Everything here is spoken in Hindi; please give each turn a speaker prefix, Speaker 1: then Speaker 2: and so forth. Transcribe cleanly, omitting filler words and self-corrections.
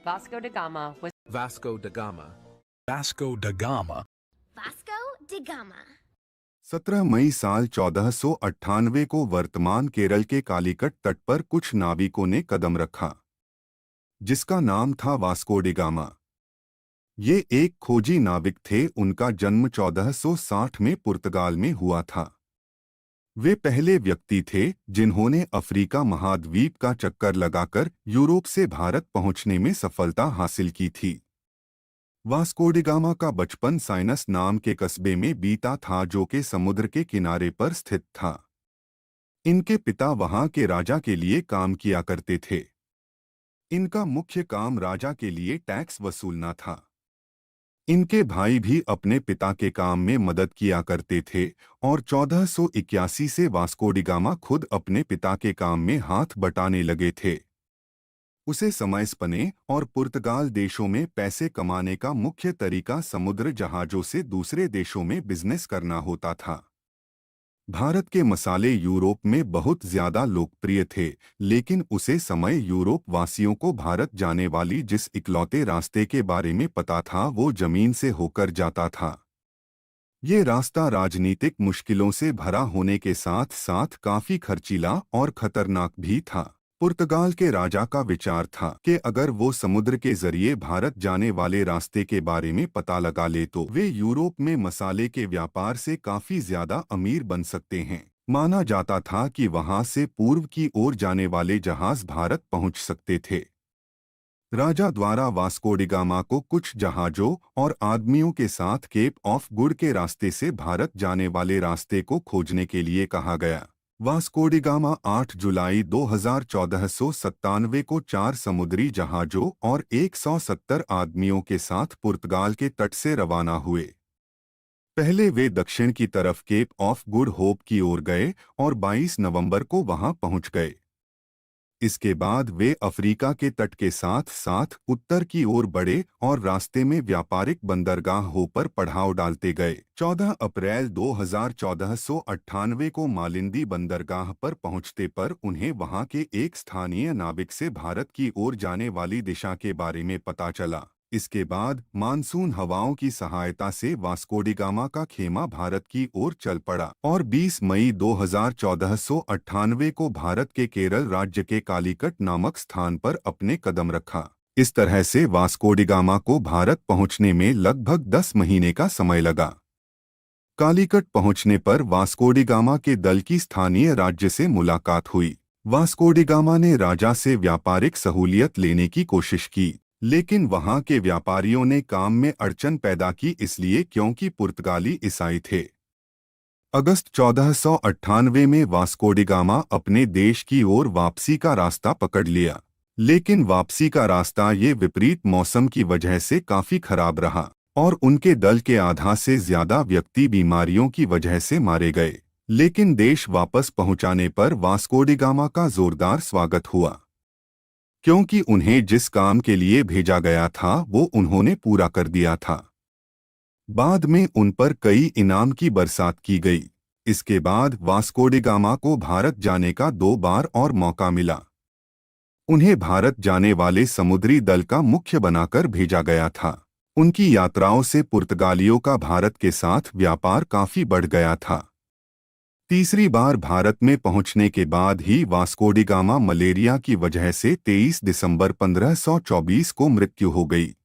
Speaker 1: Vasco da Gama was
Speaker 2: Vasco da Gama.
Speaker 3: Vasco da Gama.
Speaker 4: Vasco da Gama
Speaker 5: 17 मई साल 1498 को वर्तमान केरल के कालीकट तट पर कुछ नाविकों ने कदम रखा, जिसका नाम था वास्को डी गामा। ये एक खोजी नाविक थे। उनका जन्म 1460 में पुर्तगाल में हुआ था। वे पहले व्यक्ति थे जिन्होंने अफ्रीका महाद्वीप का चक्कर लगाकर यूरोप से भारत पहुंचने में सफलता हासिल की थी। वास्को डी गामा का बचपन साइनस नाम के कस्बे में बीता था, जो कि समुद्र के किनारे पर स्थित था। इनके पिता वहां के राजा के लिए काम किया करते थे। इनका मुख्य काम राजा के लिए टैक्स वसूलना था। इनके भाई भी अपने पिता के काम में मदद किया करते थे और 1481 से वास्को डी गामा खुद अपने पिता के काम में हाथ बटाने लगे थे। उसे समय स्पेन और पुर्तगाल देशों में पैसे कमाने का मुख्य तरीका समुद्र जहाजों से दूसरे देशों में बिजनेस करना होता था। भारत के मसाले यूरोप में बहुत ज्यादा लोकप्रिय थे, लेकिन उसे समय यूरोप वासियों को भारत जाने वाली जिस इकलौते रास्ते के बारे में पता था वो जमीन से होकर जाता था। ये रास्ता राजनीतिक मुश्किलों से भरा होने के साथ साथ काफी खर्चीला और खतरनाक भी था। पुर्तगाल के राजा का विचार था कि अगर वो समुद्र के जरिए भारत जाने वाले रास्ते के बारे में पता लगा ले तो वे यूरोप में मसाले के व्यापार से काफी ज्यादा अमीर बन सकते हैं। माना जाता था कि वहां से पूर्व की ओर जाने वाले जहाज भारत पहुंच सकते थे। राजा द्वारा वास्को डी गामा को कुछ जहाजों और आदमियों के साथ केप ऑफ गुड के रास्ते से भारत जाने वाले रास्ते को खोजने के लिए कहा गया। वास्को डी गामा 8 जुलाई 2497 को 4 समुद्री जहाजों और 170 आदमियों के साथ पुर्तगाल के तट से रवाना हुए। पहले वे दक्षिण की तरफ केप ऑफ गुड होप की ओर गए और 22 नवंबर को वहां पहुंच गए। इसके बाद वे अफ्रीका के तट के साथ साथ उत्तर की ओर बढ़े और रास्ते में व्यापारिक बंदरगाहों पर पड़ाव डालते गए। 14 अप्रैल 2498 को मालिंदी बंदरगाह पर पहुंचते पर उन्हें वहां के एक स्थानीय नाविक से भारत की ओर जाने वाली दिशा के बारे में पता चला। इसके बाद मानसून हवाओं की सहायता से वास्को डी गामा का खेमा भारत की ओर चल पड़ा और 20 मई 2498 को भारत के केरल राज्य के कालीकट नामक स्थान पर अपने कदम रखा। इस तरह से वास्को डी गामा को भारत पहुंचने में लगभग 10 महीने का समय लगा। कालीकट पहुंचने पर वास्को डी गामा के दल की स्थानीय राज्य से मुलाकात हुई। वास्को डी गामा ने राजा से व्यापारिक सहूलियत लेने की कोशिश की, लेकिन वहां के व्यापारियों ने काम में अड़चन पैदा की, इसलिए क्योंकि पुर्तगाली ईसाई थे। अगस्त 1498 में वास्को डी गामा अपने देश की ओर वापसी का रास्ता पकड़ लिया, लेकिन वापसी का रास्ता ये विपरीत मौसम की वजह से काफी खराब रहा और उनके दल के आधा से ज्यादा व्यक्ति बीमारियों की वजह से मारे गए। लेकिन देश वापस पहुंचाने पर वास्को डी गामा का जोरदार स्वागत हुआ, क्योंकि उन्हें जिस काम के लिए भेजा गया था वो उन्होंने पूरा कर दिया था। बाद में उन पर कई इनाम की बरसात की गई। इसके बाद वास्को डी गामा को भारत जाने का 2 बार और मौका मिला। उन्हें भारत जाने वाले समुद्री दल का मुख्य बनाकर भेजा गया था। उनकी यात्राओं से पुर्तगालियों का भारत के साथ व्यापार काफी बढ़ गया था। तीसरी बार भारत में पहुंचने के बाद ही वास्को डी गामा मलेरिया की वजह से 23 दिसंबर 1524 को मृत्यु हो गई।